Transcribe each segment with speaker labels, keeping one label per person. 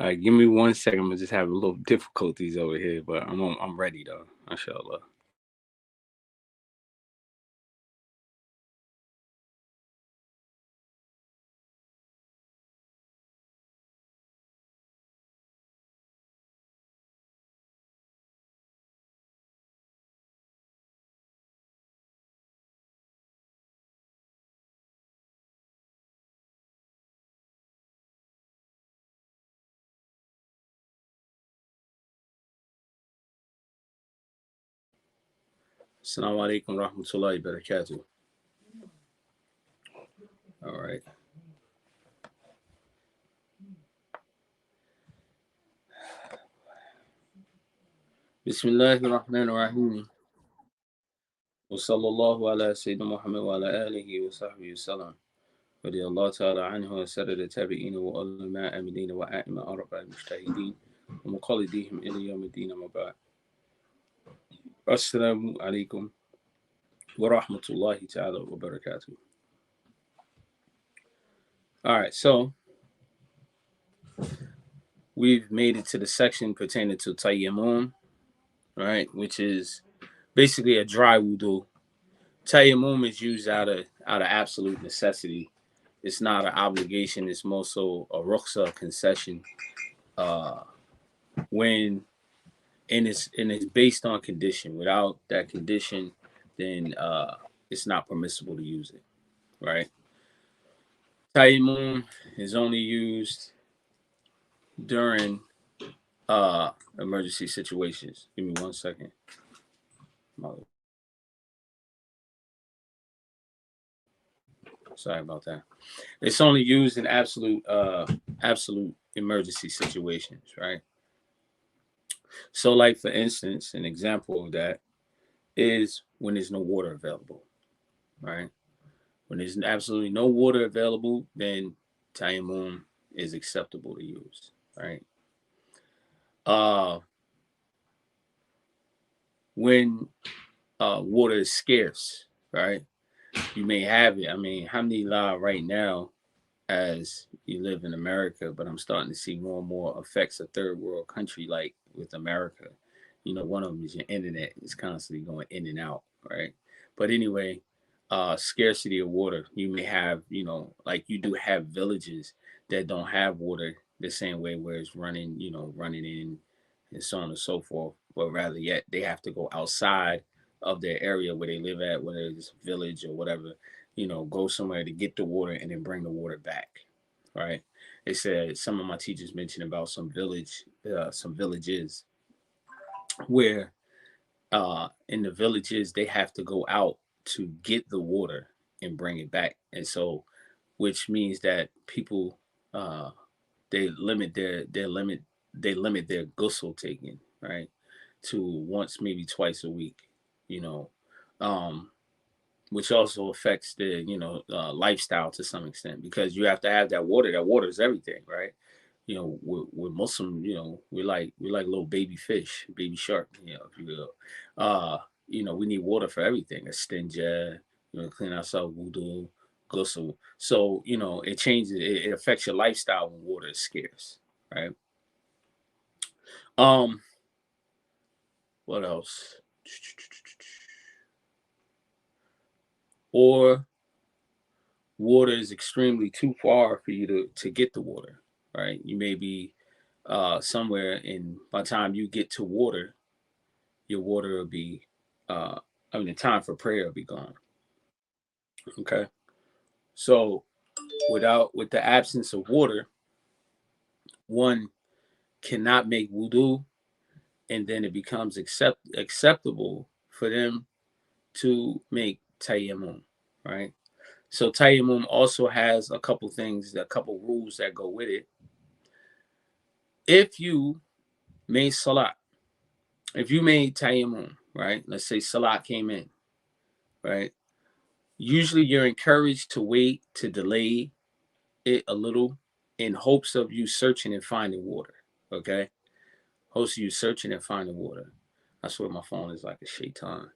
Speaker 1: All right, give me 1 second. I'm just having a little difficulties over here, but I'm ready though. Inshallah. Assalamu alaikum rahmatullahi barakatuh. All right. Bismillahir Rahmanir Rahim. Wa sallallahu ala Sayyidina Muhammad wa ala alihi wa sahbihi wa sallam. رضي الله تعالى عنه وسرد التابعين وعلماء المدينة وأئمة أربعة المجتهدين ومقلديهم إلى يوم الدين أما بعد. السلام عليكم ورحمة الله تعالى وبركاته. All right, so we've made it to the section pertaining to Taiyamun, right, which is basically a dry wudu. Tayammum is used out of absolute necessity. It's not an obligation. It's more so a rukhsa concession. When and it's based on condition. Without that condition, then it's not permissible to use it. Right. Tayammum is only used during emergency situations. Give me 1 second. Sorry about that. It's only used in absolute emergency situations, right? So, like for instance, an example of that is when there's no water available, right? When there's absolutely no water available, then tayammum is acceptable to use, right? When water is scarce, right? You may have it. I mean, alhamdulillah, right now, as you live in America, but I'm starting to see more and more effects of third world country, like with America. You know, one of them is your internet is constantly going in and out, right? But anyway, scarcity of water. You may have, you know, like you do have villages that don't have water the same way where it's running, you know, running in and so on and so forth. But rather yet they have to go outside of their area where they live at, whether it's a village or whatever, you know, go somewhere to get the water and then bring the water back. Right. They said some of my teachers mentioned about some villages where in the villages they have to go out to get the water and bring it back, and so which means that people uh, they limit their ghusl taking, right, to once maybe twice a week, you know, um, which also affects the lifestyle to some extent because you have to have that water. That water is everything, right? You know, we're Muslim. You know, we like little baby fish, baby shark. You know, if you will. You know, we need water for everything. Istinja, you know, clean ourselves, wudu, ghusl. So you know, it changes. It affects your lifestyle when water is scarce, right? Um, what else? Or water is extremely too far for you to get the water, right? You may be somewhere, and by the time you get to water, your water will be, the time for prayer will be gone. Okay, so with the absence of water, one cannot make wudu, and then it becomes acceptable for them to make tayammum, right? So tayammum also has a couple things, a couple rules that go with it. If you made salat, if you made tayammum, right? Let's say salat came in, right? Usually you're encouraged to wait, to delay it a little in hopes of you searching and finding water, okay? Hopes of you searching and finding water. I swear my phone is like a shaitan.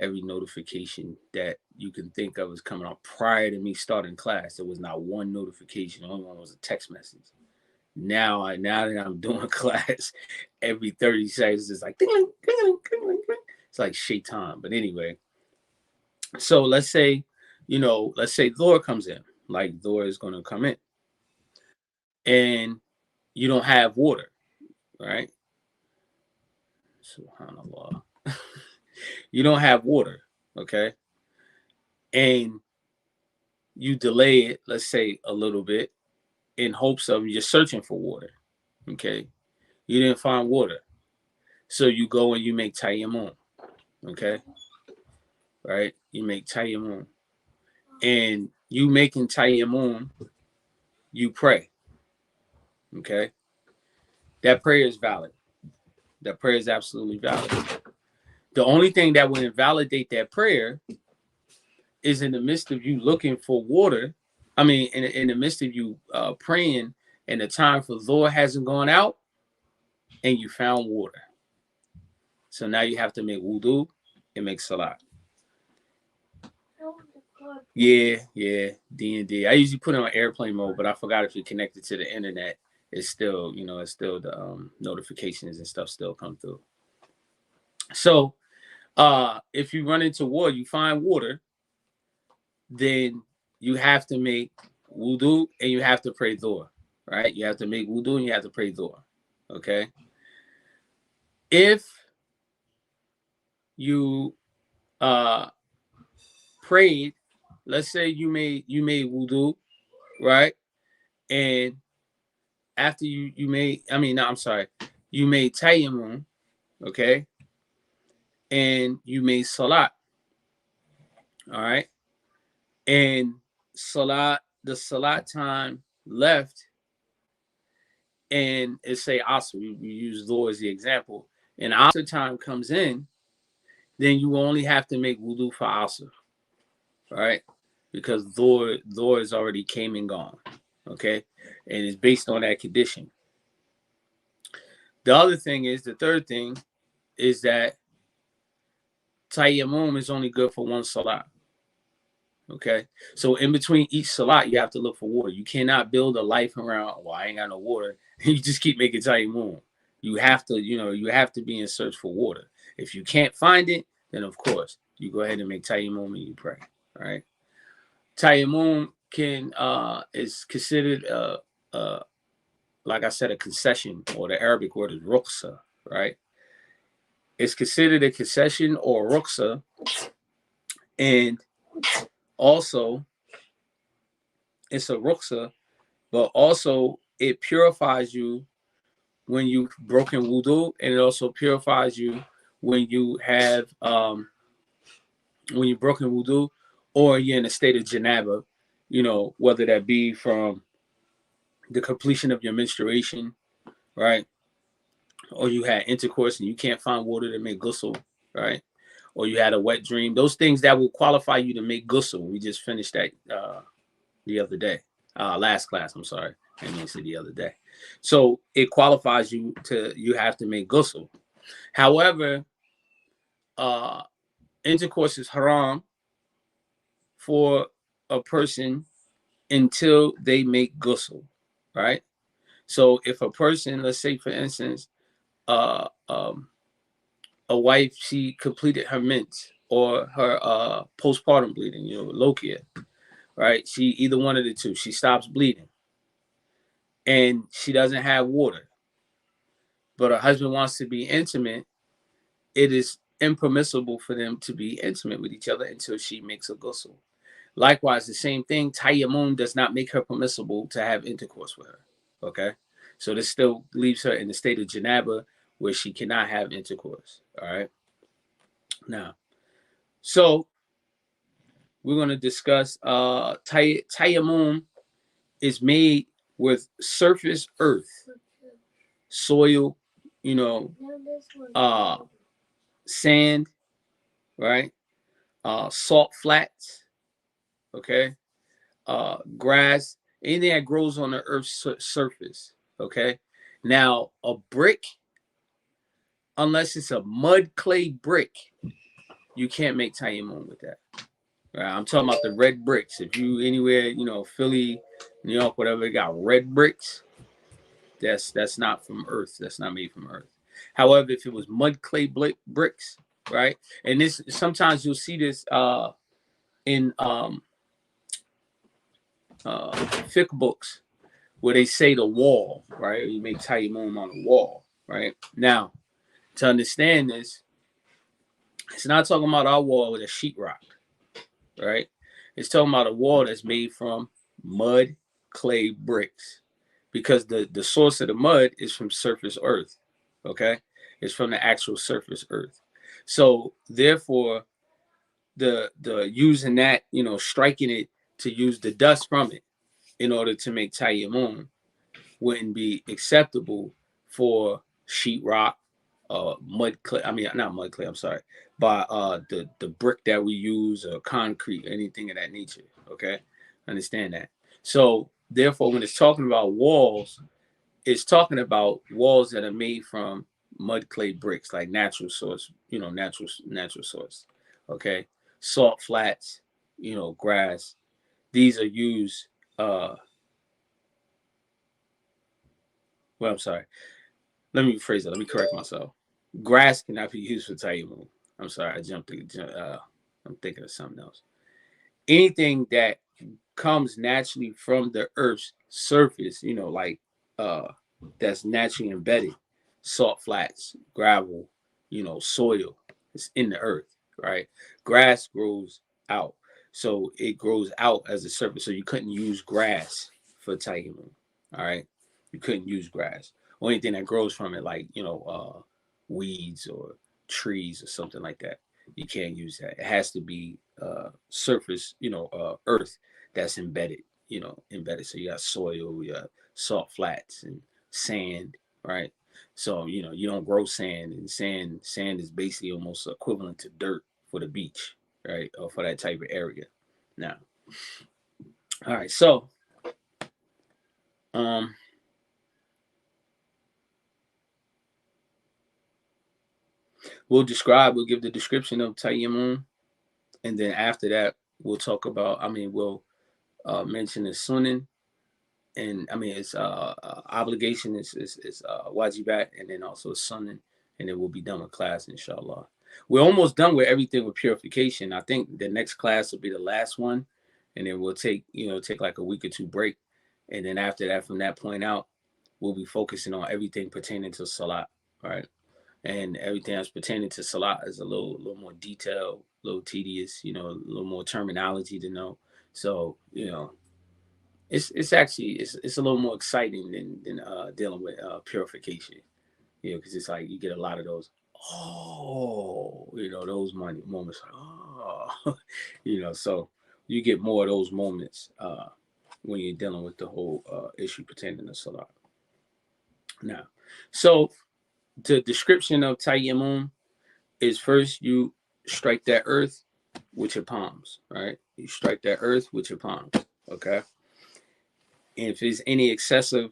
Speaker 1: Every notification that you can think of is coming out. Prior to me starting class, there was not one notification. The only one was a text message. Now that I'm doing class, every 30 seconds it's like ding, ding, ding, ding, ding, ding. It's like shaitan. But anyway, so let's say, let's say Thor comes in, like Thor is gonna come in, and you don't have water, right? Subhanallah. You don't have water, okay? And you delay it, let's say a little bit, in hopes of you're searching for water, okay? You didn't find water. So you go and you make Taiyamun, okay? Right? You make Taiyamun. And you making Taiyamun, you pray, okay? That prayer is valid. That prayer is absolutely valid. The only thing that would invalidate that prayer is in the midst of you looking for water. I mean, in the midst of you praying and the time for Lord hasn't gone out and you found water. So now you have to make wudu and make salat. Yeah, D&D. I usually put it on airplane mode, but I forgot if you're connected to the internet, it's still, it's still the notifications and stuff still come through. So if you run into water, you find water, then you have to make wudu and you have to pray dua, right? You have to make wudu and you have to pray dua, okay? If you prayed, let's say you made wudu, right? And after you made, you made Taiyamun, okay? And you made salat, all right? And the salat time left, and it say Asr, we use Dhuhr as the example, and Asr time comes in, then you only have to make wudu for Asr, right? Because Dhuhr is already came and gone, okay? And it's based on that condition. The third thing is that Tayammum is only good for one salat. Okay, so in between each salat, you have to look for water. You cannot build a life around, well, I ain't got no water. You just keep making Tayammum. You have to be in search for water. If you can't find it, then of course you go ahead and make Tayammum and you pray. All right. Tayammum is considered like I said, a concession, or the Arabic word is ruqsa, right? It's considered a concession or ruqsa, and also it's a ruqsa, but also it purifies you when you've broken wudu, and it also purifies you when you have when you're broken wudu, or you're in a state of janaba, whether that be from the completion of your menstruation, right? Or you had intercourse and you can't find water to make ghusl, right? Or you had a wet dream. Those things that will qualify you to make ghusl. We just finished that the other day. Last class, I'm sorry. I didn't say the other day. So it qualifies you have to make ghusl. However, intercourse is haram for a person until they make ghusl, right? So if a person, let's say for instance, a wife, she completed her mens or her postpartum bleeding, lochia, right? She either one of the two. She stops bleeding and she doesn't have water, but her husband wants to be intimate. It is impermissible for them to be intimate with each other until she makes a ghusl. Likewise, the same thing, Taiyamun does not make her permissible to have intercourse with her, okay? So this still leaves her in the state of janaba where she cannot have intercourse, all right? Now, so we're going to discuss Taiyamun is made with surface earth, soil, sand, right? Salt flats, okay? Grass, anything that grows on the earth's surface, okay? Now, a brick, unless it's a mud clay brick, you can't make Tayammum with that. Right? I'm talking about the red bricks. If you anywhere, Philly, New York, whatever, they got red bricks. That's not from earth. That's not made from earth. However, if it was mud, clay, bricks, right? And this sometimes you'll see this in fiqh books where they say the wall, right? You make Taiyamun on the wall, right? Now, to understand this, it's not talking about our wall with a sheetrock, right? It's talking about a wall that's made from mud, clay, bricks, because the source of the mud is from surface earth, okay? It's from the actual surface earth. So therefore, the using that, striking it to use the dust from it in order to make Taiyamun wouldn't be acceptable for sheetrock, mud clay. I mean, not mud clay. I'm sorry, but the brick that we use, or concrete, anything of that nature. Okay, understand that. So therefore, when it's talking about walls, it's talking about walls that are made from mud, clay, bricks, like natural source. Natural source. Okay, salt flats. Grass. These are used. Well, I'm sorry. Let me rephrase it. Let me correct myself. Grass cannot be used for Taiyamun. I'm sorry. I jumped. I'm thinking of something else. Anything that comes naturally from the earth's surface, like that's naturally embedded, salt flats, gravel, soil, it's in the earth, right? Grass grows out. So it grows out as a surface. So you couldn't use grass for Taiyamun. All right. You couldn't use grass. Only thing that grows from it, like, weeds or trees or something like that. You can't use that. It has to be surface, earth that's embedded. So you got soil, you got salt flats and sand, right? So you don't grow sand, and sand is basically almost equivalent to dirt for the beach, right? Or for that type of area. Now, all right, so we'll give the description of Taiyamun, and then after that we'll talk about, we'll mention the Sunnah, and it's obligation is wajibat, and then also Sunnah, and then we'll be done with class, inshallah. We're almost done with everything with purification. I think the next class will be the last one, and then we'll take like a week or two break, and then after that, from that point out, we'll be focusing on everything pertaining to salat, right? And everything that's pertaining to salat is a little more detailed, a little tedious, a little more terminology to know. So it's actually it's a little more exciting than dealing with purification, because it's like you get a lot of those those moments like, so you get more of those moments when you're dealing with the whole issue pertaining to salat. Now, so the description of Taiyamun is, first you strike that earth with your palms, right? You strike that earth with your palms, okay? And if there's any excessive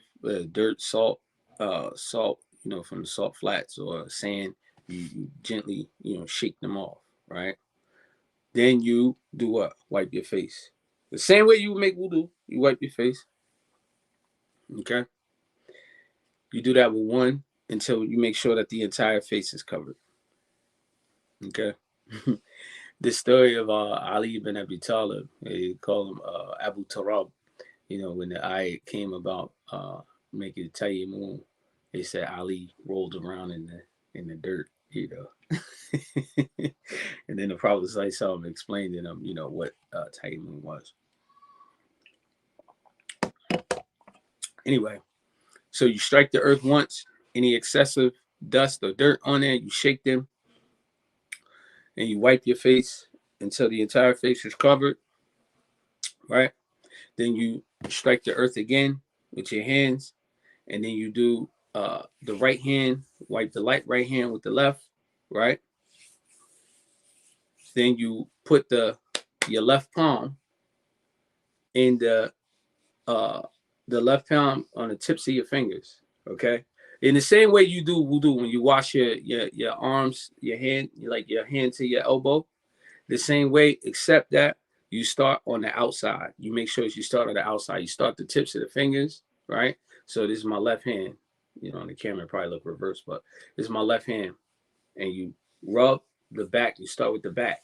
Speaker 1: dirt, salt, from the salt flats or sand, you gently, shake them off, right? Then you do what? Wipe your face. The same way you make wudu, you wipe your face, okay? You do that with one until you make sure that the entire face is covered, okay? The story of Ali ibn Abi Talib, they call him Abu Tarab. When the ayat came about making Tayyimun, they said Ali rolled around in the dirt, and then the Prophet explained to them, what Tayyimun was. Anyway, so you strike the earth once. Any excessive dust or dirt on there, you shake them, and you wipe your face until the entire face is covered, right? Then you strike the earth again with your hands, and then you do the right hand, wipe the right hand with the left, right? Then you put your left palm in the left palm on the tips of your fingers, okay? In the same way you do wudu when you wash your arms, your hand, like your hand to your elbow, the same way, except that you start on the outside. You make sure you start on the outside. You start the tips of the fingers, right? So this is my left hand. You know, on the camera probably look reversed, but this is my left hand. And you rub the back. You start with the back,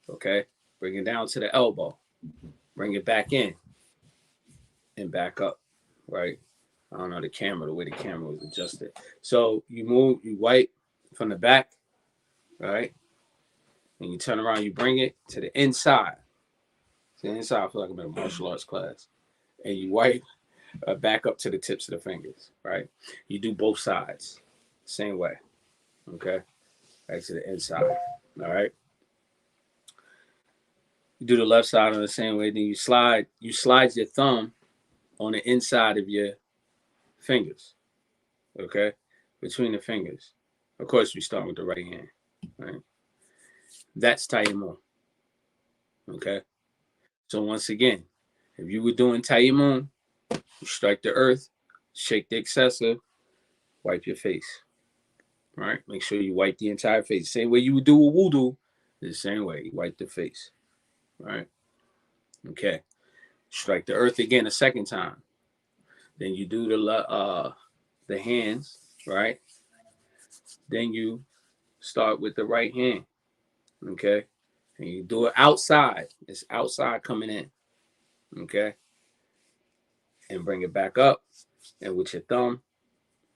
Speaker 1: okay? Bring it down to the elbow. Bring it back in and back up, right? I don't know the way the camera was adjusted. So you move, you wipe from the back, right? And you turn around, you bring it to the inside. To the inside, I feel like I'm in a martial arts class. And you wipe back up to the tips of the fingers, right? You do both sides, same way, okay? Back to the inside, all right? You do the left side on the same way. Then you slide your thumb on the inside of your fingers, okay? Between the fingers. Of course, we start with the right hand, right? That's Taiyamun, okay? So once again, if you were doing Taiyamun, you strike the earth, shake the excessive, wipe your face, right? Make sure you wipe the entire face. Same way you would do a wudu, the same way you wipe the face, right? Okay. Strike the earth again a second time. Then you do the hands, right? Then you start with the right hand, okay? And you do it outside. It's outside coming in, okay? And bring it back up. And with your thumb,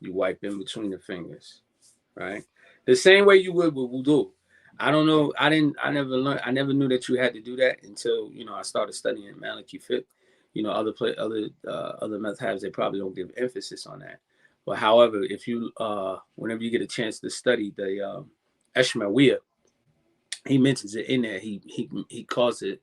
Speaker 1: you wipe in between the fingers, right? The same way you would with wudu. I don't know. I never learned. I never knew that you had to do that until, you know, I started studying Maliki Fiqh. You know, other madhabs, they probably don't give emphasis on that. But however, if you whenever you get a chance to study the Eshmawiya, he mentions it in there. He calls it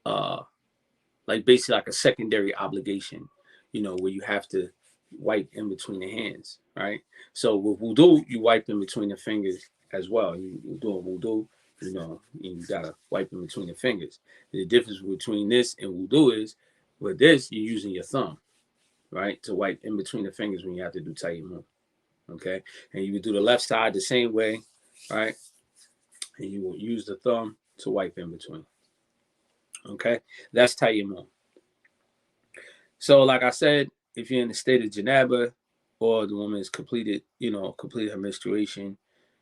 Speaker 1: like basically like a secondary obligation, you know, where you have to wipe in between the hands, right? So with wudu, you wipe in between the fingers as well. You do a wudu, you know, you gotta wipe in between the fingers. The difference between this and wudu is, with this, you're using your thumb, right, to wipe in between the fingers when you have to do Taiyamun, okay? And you would do the left side the same way, right? And you will use the thumb to wipe in between, okay? That's Taiyamun. So, like I said, if you're in the state of janaba or the woman has completed her menstruation,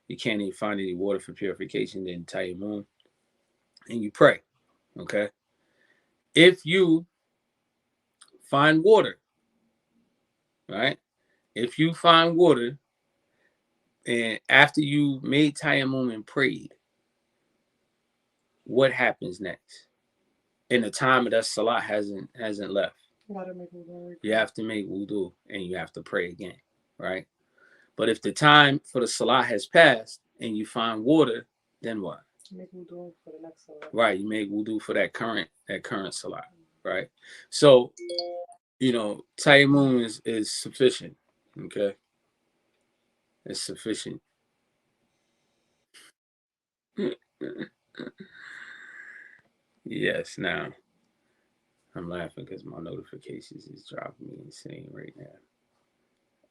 Speaker 1: you can't even find any water for purification, then Taiyamun, and you pray, okay? If you find water, right? If you find water, and after you made Taiyamun and prayed, what happens next? In the time of that salah hasn't left. You have to make wudu and you have to pray again, right? But if the time for the salah has passed and you find water, then what? You make wudu for the next salah. Right, you make wudu for that current salah, right? So, you know, Taiyamun is sufficient, okay? It's sufficient. Yes, now I'm laughing because my notifications is driving me insane right now.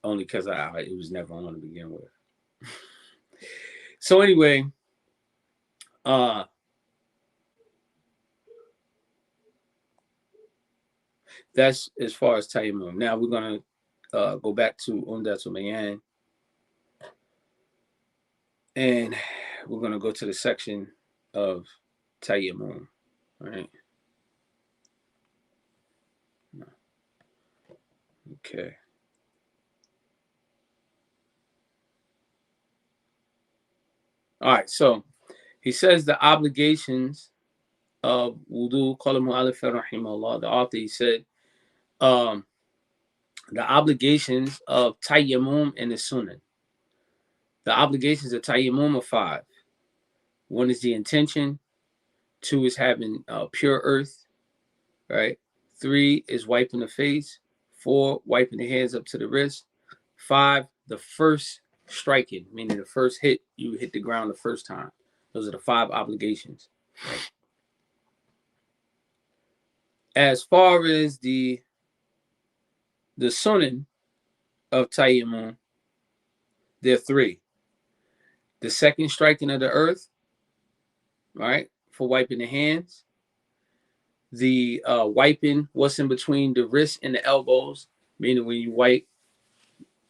Speaker 1: Only because it was never on to begin with. So anyway, that's as far as Taiyamun. Now we're gonna go back to Umdat'l Bayaan, and we're gonna go to the section of Taiyamun, right? Okay. All right. So he says the obligations of wudu. Qala mu'allif rahimahullah. The author, he said, the obligations of Tayammum and the Sunnah. The obligations of Tayammum are 5. 1 is the intention. 2 is having pure earth, right? 3 is wiping the face. 4, wiping the hands up to the wrist. 5, the first striking, meaning the first hit, you hit the ground the first time. Those are the 5 obligations. As far as the Sunnah of Taiyamun, there are 3. The second striking of the earth, right, for wiping the hands. The wiping what's in between the wrists and the elbows, meaning when you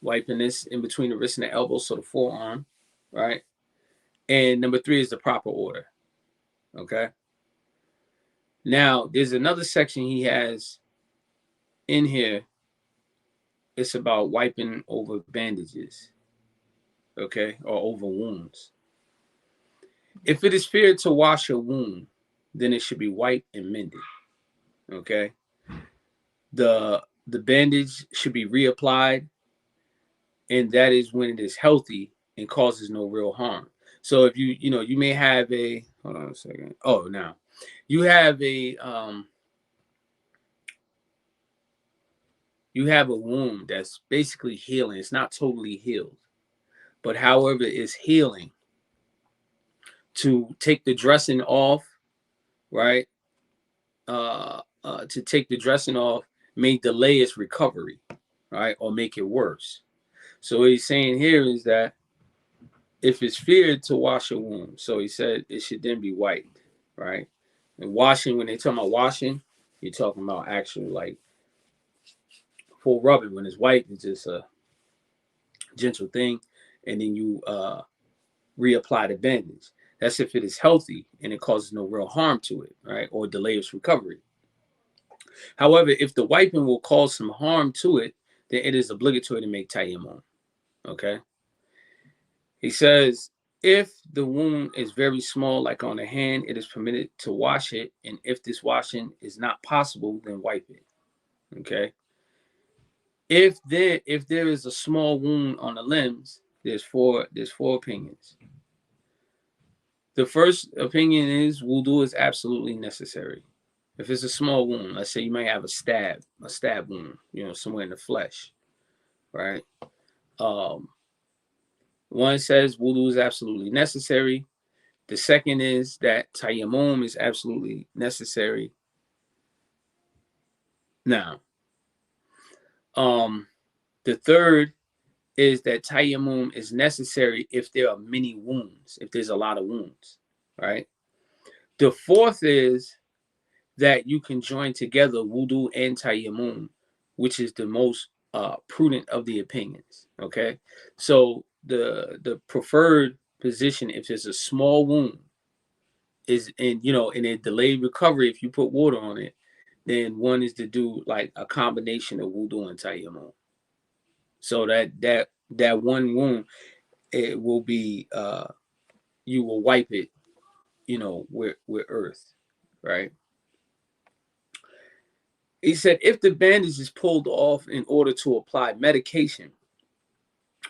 Speaker 1: wiping this in between the wrist and the elbow, so the forearm, right? And number 3 is the proper order. Okay. Now, there's another section he has in here. It's about wiping over bandages, okay, or over wounds. If it is feared to wash a wound, then it should be wiped and mended. Okay. The bandage should be reapplied, and that is when it is healthy and causes no real harm. So if you may have a hold on a second. Oh, now you have a wound that's basically healing. It's not totally healed, but however, it's healing. To take the dressing off, right? To take the dressing off may delay its recovery, right, or make it worse. So what he's saying here is that if it's feared to wash a wound, so he said it should then be wiped, right? And washing, when they talk about washing, you're talking about actual like full rubbing. When it's wiped, it's just a gentle thing, and then you reapply the bandage. That's if it is healthy and it causes no real harm to it, right, or delay its recovery. However, if the wiping will cause some harm to it, then it is obligatory to make Taiyamun. Okay. He says, if the wound is very small, like on the hand, it is permitted to wash it. And if this washing is not possible, then wipe it. Okay. If there is a small wound on the limbs, there's four opinions. The first opinion is wudu is absolutely necessary. If it's a small wound, let's say you may have a stab wound, somewhere in the flesh, right? One says wudu is absolutely necessary. The second is that tayammum is absolutely necessary. Now, the third is that tayammum is necessary if there are many wounds, if there's a lot of wounds, right? The fourth is that you can join together wudu and tayammum, which is the most prudent of the opinions. Okay, so the preferred position, if there's a small wound, is in a delayed recovery. If you put water on it, then one is to do like a combination of wudu and tayammum. So that one wound, it will be you will wipe it, with earth, right? He said if the bandage is pulled off in order to apply medication,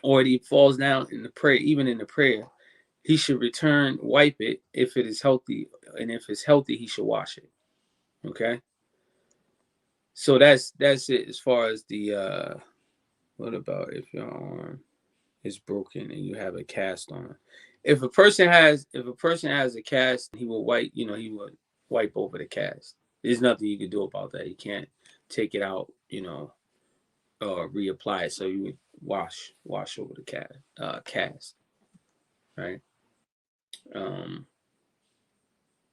Speaker 1: or he falls down in the prayer, even in the prayer, he should wipe it if it is healthy, and if it's healthy, he should wash it. Okay. So that's it as far as the what about if your arm is broken and you have a cast on? If a person has a cast, he will wipe over the cast. There's nothing you can do about that. You can't take it out, or reapply it. So you would wash over the cast, right? Um,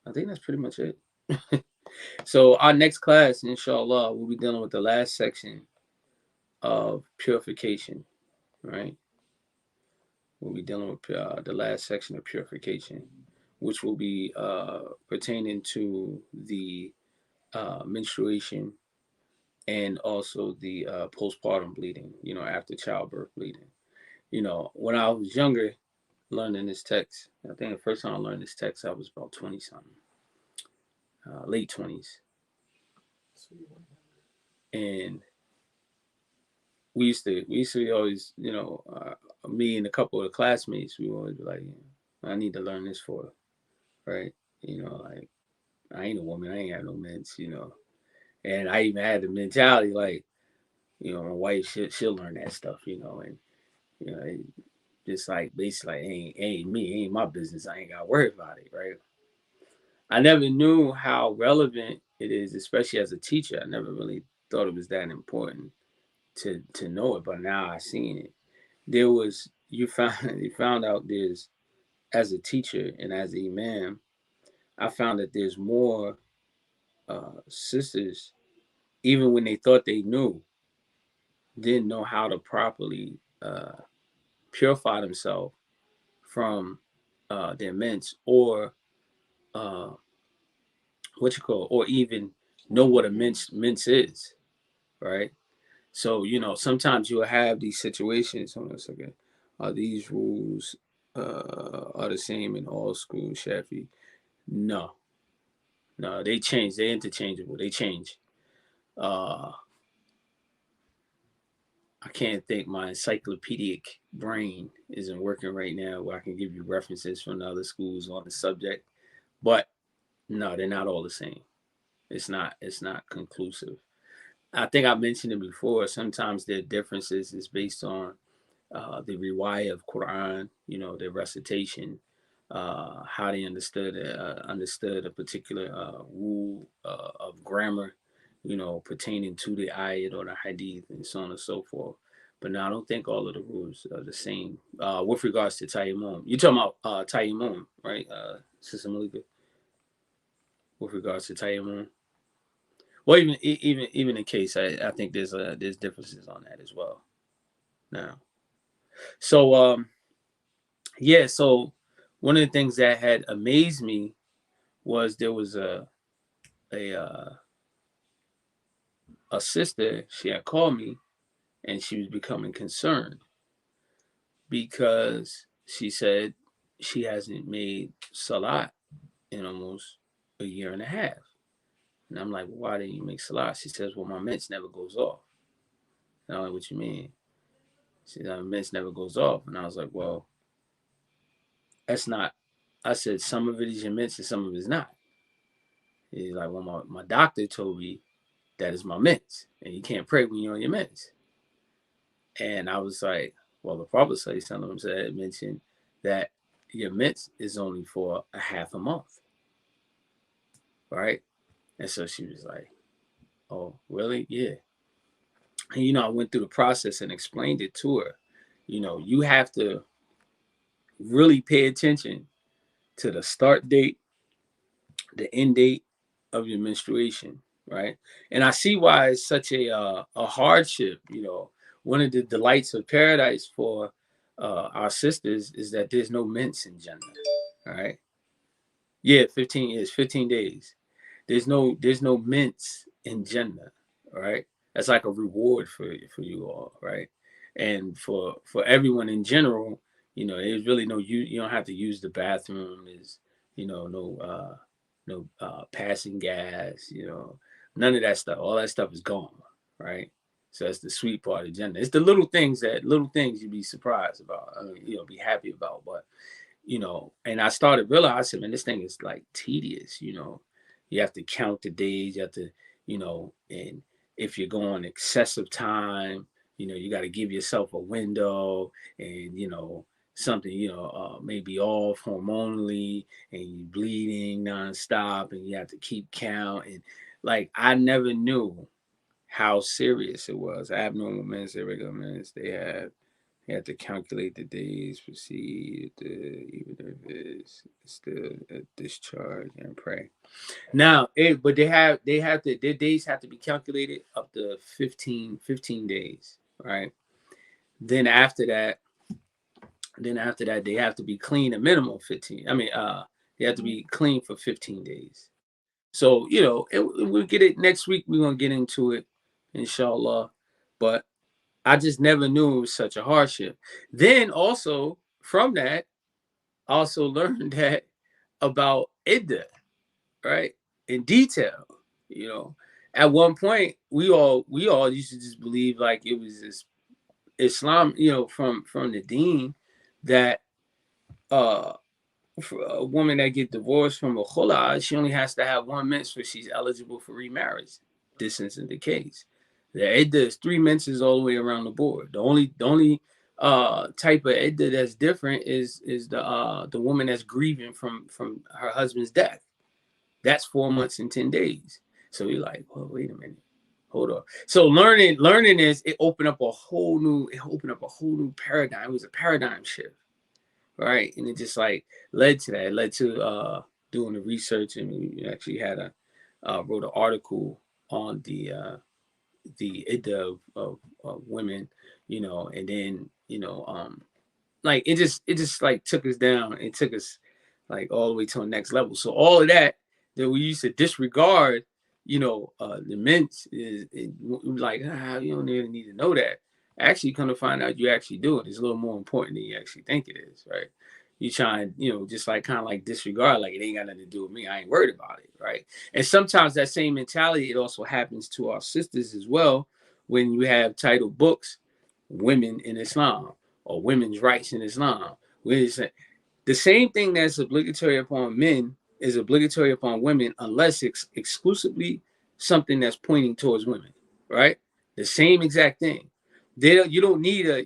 Speaker 1: I think that's pretty much it. So our next class, inshallah, we'll be dealing with the last section of purification, right? We'll be dealing with the last section of purification, which will be pertaining to the menstruation and also the postpartum bleeding, after childbirth bleeding. When I was younger, learning this text, I think the first time I learned this text, I was about 20 something, late 20s. And we used to always, me and a couple of classmates, we would always be like, I need to learn this for, right? Like, I ain't a woman, I ain't got no meds, And I even had the mentality like, my wife, she'll learn that stuff, and just like basically like, ain't me, ain't my business. I ain't got to worry about it, right? I never knew how relevant it is, especially as a teacher. I never really thought it was that important to know it, but now I seen it. You found out there's, as a teacher and as an imam, I found that there's more sisters, even when they thought they knew, didn't know how to properly purify themselves from their mints, or uh, or even know what a mince is, right? So, sometimes you'll have these situations. Hold on a second. Are these rules are the same in all schools, Shafi? No, no, they change. They're interchangeable. They change. Uh, I can't think. My encyclopedic brain isn't working right now where I can give you references from the other schools on the subject. But no, they're not all the same. It's not. It's not conclusive. I think I mentioned it before. Sometimes their differences is based on the riwayah of Quran, their recitation, how they understood a particular rule of grammar, pertaining to the ayat or the hadith, and so on and so forth. But no, I don't think all of the rules are the same. With regards to Taiyamun, you're talking about Taiyamun, right, Sister Malika? With regards to Taiyamun, well, even in case, I think there's differences on that as well. Now, so yeah, so one of the things that had amazed me was there was a uh, a sister. She had called me, and she was becoming concerned because she said she hasn't made salat in almost a year and a half. And I'm like, why didn't you make salat? She says, well, my mints never goes off. And I'm like, what you mean? She said, my mints never goes off. And I was like, well, that's not. I said, some of it is your mints and some of it is not. He's like, well, my doctor told me that is my mints, and you can't pray when you're on your mints. And I was like, well, the Prophet said mentioned that your mints is only for a half a month, right? And so she was like, oh, really? Yeah. And I went through the process and explained it to her. You have to really pay attention to the start date, the end date of your menstruation, right? And I see why it's such a hardship. One of the delights of paradise for our sisters is that there's no mints in Jannah, all right? Yeah, 15 days. There's no mints in Jannah, all right? That's like a reward for you all, right? And for everyone in general, there's really no you don't have to use the bathroom. There's no passing gas, none of that stuff. All that stuff is gone, right? So that's the sweet part of Jannah. It's the little things you'd be surprised about. I mean, be happy about, but and I started realizing, man, this thing is like tedious. You have to count the days. You have to, and if you're going excessive time, you got to give yourself a window, and something, may be off hormonally, and you're bleeding nonstop, and you have to keep count. And like, I never knew how serious it was. Abnormal minutes, irregular minutes, they have to calculate the days precede, even if it's still a discharge, and pray. Now, but their days have to be calculated up to 15 days, right? Then after that, they have to be clean a minimum 15. I mean, they have to be clean for 15 days. So, we'll get it next week. We're gonna get into it, inshallah. But I just never knew it was such a hardship. Then also from that, I also learned that about Idda, right? In detail. You know, at one point we all used to just believe like it was this Islam, from the Deen, that uh for a woman that get divorced from a khula, she only has to have one mitzvah, she's eligible for remarriage. This isn't the case. The iddah is 3 mitzvahs all the way around the board. The only type of iddah that's different is the woman that's grieving from her husband's death. That's 4 months and 10 days. So you're like, well, wait a minute. Hold on. So learning is it opened up a whole new paradigm. It was a paradigm shift, right? And it just like led to that. It led to doing the research, and we actually had wrote an article on iddah of women, you know, and then, you know, like it just like took us down. It took us like all the way to the next level. So all of that we used to disregard, you know, the men is like, you don't even need to know that. Actually, come to find out, you actually do it. It's a little more important than you actually think it is, right? You try and, you know, just like kind of like disregard, like it ain't got nothing to do with me. I ain't worried about it, right? And sometimes that same mentality, it also happens to our sisters as well when you have titled books, Women in Islam or Women's Rights in Islam. The same thing that's obligatory upon men is obligatory upon women unless it's exclusively something that's pointing towards women, right? The same exact thing. You don't need a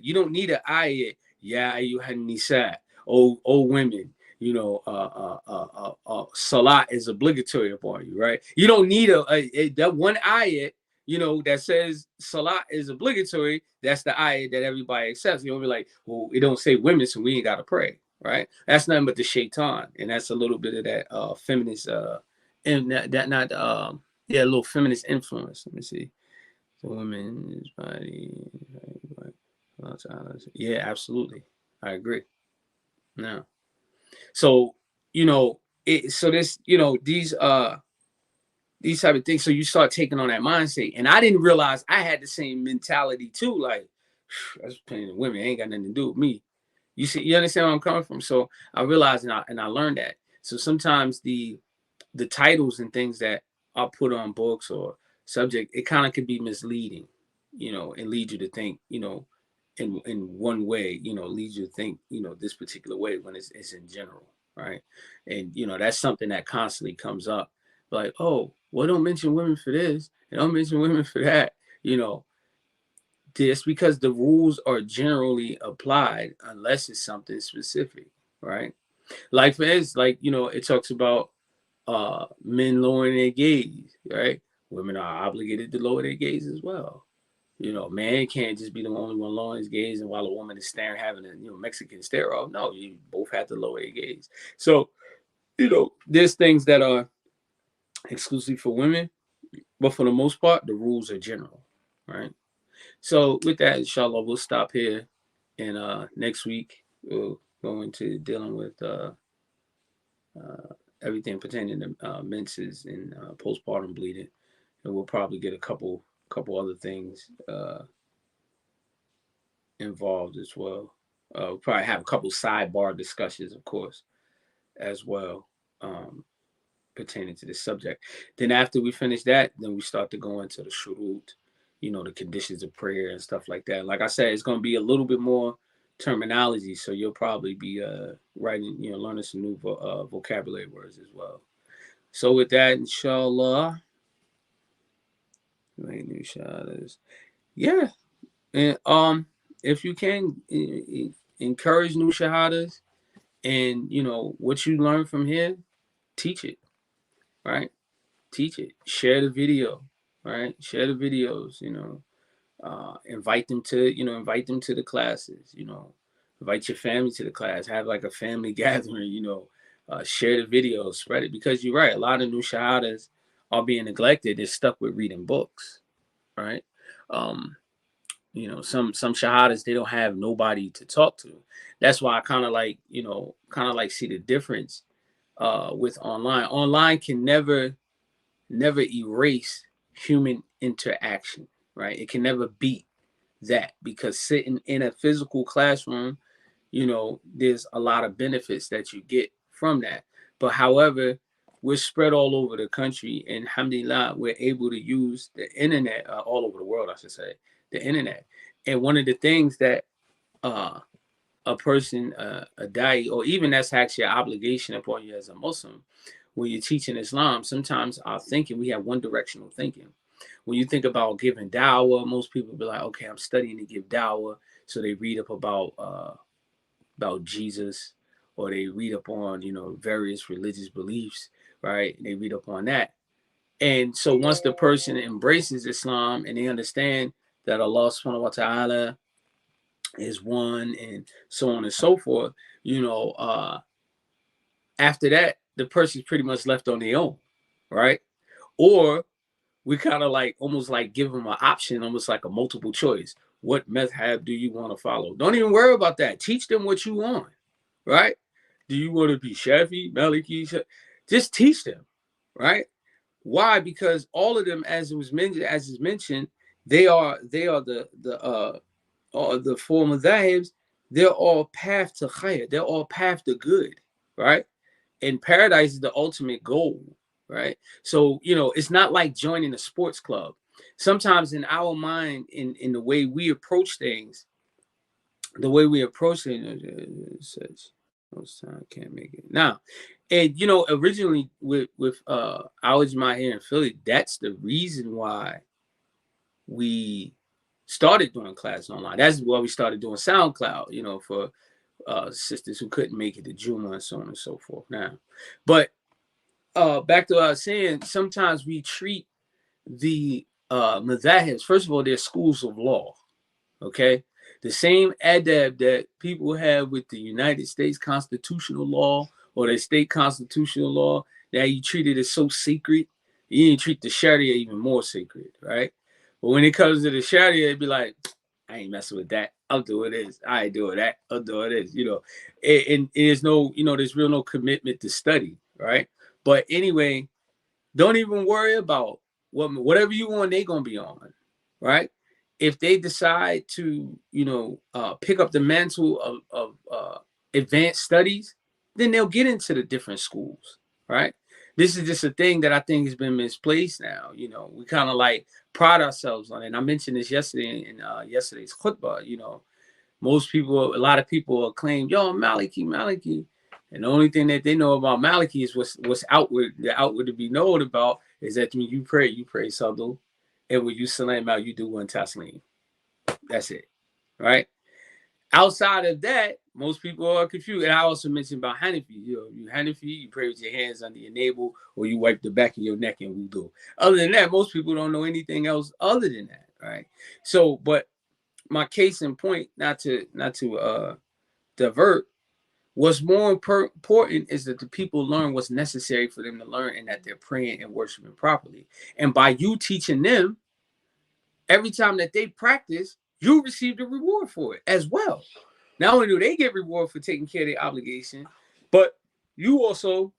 Speaker 1: ayat. Yeah, you had nisa. Oh, women. You know, salat is obligatory upon you, right? You don't need that one ayat. You know, that says salat is obligatory. That's the ayat that everybody accepts. You don't be like, well, it don't say women, so we ain't got to pray, right? That's nothing but the shaitan, and that's a little bit of that feminist, and that not yeah, a little feminist influence. Let me see. The woman is body. Yeah, absolutely. I agree. No. So, you know, so this, you know, these type of things. So you start taking on that mindset. And I didn't realize I had the same mentality too. Like, that's plenty of women, ain't got nothing to do with me. You see, you understand where I'm coming from? So I realized and I learned that. So sometimes the titles and things that are put on books or subject, it kind of could be misleading, you know, and lead you to think, you know, in one way, you know, leads you to think, you know, this particular way when it's in general, right? And you know, that's something that constantly comes up. Like, oh, well, don't mention women for this, and don't mention women for that, you know. Just because the rules are generally applied unless it's something specific, right? Like for instance, like, you know, it talks about men lowering their gaze, right? Women are obligated to lower their gaze as well. You know, man can't just be the only one lowering his gaze, and while a woman is staring, having a, you know, Mexican stare off. No, you both have to lower your gaze. So, you know, there's things that are exclusive for women, but for the most part, the rules are general, right? So with that, inshallah, we'll stop here, and next week we'll go into dealing with uh, everything pertaining to menses and postpartum bleeding, and we'll probably get a couple other things involved as well. We'll probably have a couple sidebar discussions, of course, as well, pertaining to this subject. Then after we finish that, then we start to go into the shurut, you know, the conditions of prayer and stuff like that. Like I said, it's going to be a little bit more terminology, so you'll probably be writing, you know, learning some new vocabulary words as well. So with that, inshallah, new shahadas. Yeah, and if you can encourage new shahadas, and you know what you learn from here, teach it, right? Teach it. Share the video, right? Share the videos. You know, invite them to the classes. You know, invite your family to the class. Have like a family gathering. You know, share the videos, spread it, because you're right. A lot of new shahadas are being neglected. They're stuck with reading books, right? Um, you know, some shahadas, they don't have nobody to talk to. That's why I kind of like, you know, kind of like see the difference with online. Online can never erase human interaction, right? It can never beat that, because sitting in a physical classroom, you know, there's a lot of benefits that you get from that. But however, we're spread all over the country, and alhamdulillah, we're able to use the internet all over the world, I should say, the internet. And one of the things that uh, a person, a da'i, or even that's actually an obligation upon you as a Muslim, when you're teaching Islam, sometimes our thinking, we have one directional thinking. When you think about giving dawah, most people be like, okay, I'm studying to give dawah. So they read up about Jesus, or they read up on, you know, various religious beliefs, right? They read up on that. And so once the person embraces Islam and they understand that Allah subhanahu wa ta'ala is one, and so on and so forth, you know, after that, the person's pretty much left on their own, right? Or we kind of like almost like give them an option, almost like a multiple choice. What madhab do you want to follow? Don't even worry about that. Teach them what you want, right? Do you want to be Shafi, Maliki? Just teach them, right? Why? Because all of them, as it was mentioned, as is mentioned, they are the four madhabs. They're all path to khayr. They're all path to good, right? And paradise is the ultimate goal, right? So, it's not like joining a sports club. Sometimes in our mind, in the way we approach things, it says most time I can't make it now. And originally with our Jama here in Philly, that's the reason why we started doing classes online. That's why we started doing SoundCloud, for sisters who couldn't make it to Juma and so on and so forth. Now, but back to what I was saying, sometimes we treat the madhahibs, first of all, they're schools of law, okay? The same adab that people have with the United States constitutional law or the state constitutional law, that you treat it as so sacred, you didn't treat the Sharia even more sacred, right? But when it comes to the Sharia, it'd be like, I ain't messing with that. I'm doing this. I ain't doing that. I'm doing this. And there's no, there's real no commitment to study, right? But anyway, don't even worry about whatever you want, they gonna be on, right? If they decide to, pick up the mantle of advanced studies, then they'll get into the different schools, right? This is just a thing that I think has been misplaced now. We kind of like pride ourselves on it. And I mentioned this yesterday in yesterday's khutbah. A lot of people claim, yo, Maliki. And the only thing that they know about Maliki is what's outward, the outward to be known about is that when you pray Sadhu. And when you salam out, you do one taslim. That's it, right? Outside of that, most people are confused. And I also mentioned about Hanafi. You Hanafi, you pray with your hands under your navel, or you wipe the back of your neck and wudu. Other than that, most people don't know anything else other than that, right? So, but my case in point, not to divert, what's more important is that the people learn what's necessary for them to learn, and that they're praying and worshiping properly. And by you teaching them, every time that they practice, you receive the reward for it as well. Not only do they get reward for taking care of their obligation, but you also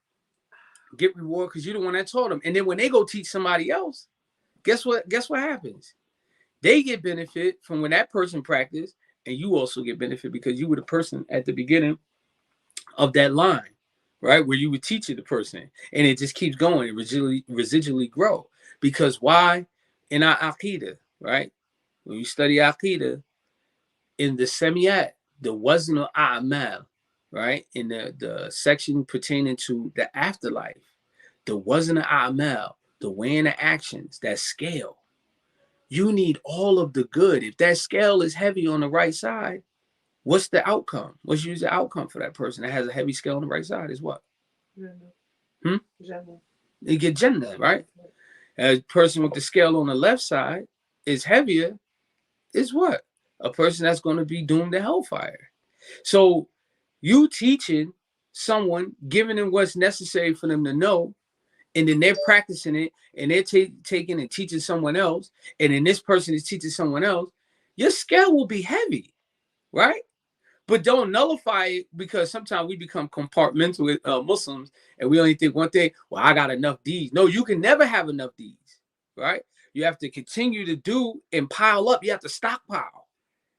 Speaker 1: get reward because you're the one that taught them. And then when they go teach somebody else, guess what happens? They get benefit from when that person practiced, and you also get benefit because you were the person at the beginning of that line, right? Where you were teaching the person. And it just keeps going and residually grow. Because why? In our Aqidah, right? When you study Aqidah, in the Semiyat, the Wazn al-A'mal, right? In the section pertaining to the afterlife, the Wazn al-A'mal, the weighing of actions, that scale, you need all of the good. If that scale is heavy on the right side, what's the outcome? What's usually the outcome for that person that has a heavy scale on the right side is what? Jannah. They get Jannah, right? A person with the scale on the left side is heavier, is what? A person that's going to be doomed to hellfire. So you teaching someone, giving them what's necessary for them to know, and then they're practicing it, and they're taking and teaching someone else, and then this person is teaching someone else, your scale will be heavy, right? But don't nullify it, because sometimes we become compartmental with Muslims, and we only think one thing, well, I got enough D's. No, you can never have enough D's, right? You have to continue to do and pile up. You have to stockpile.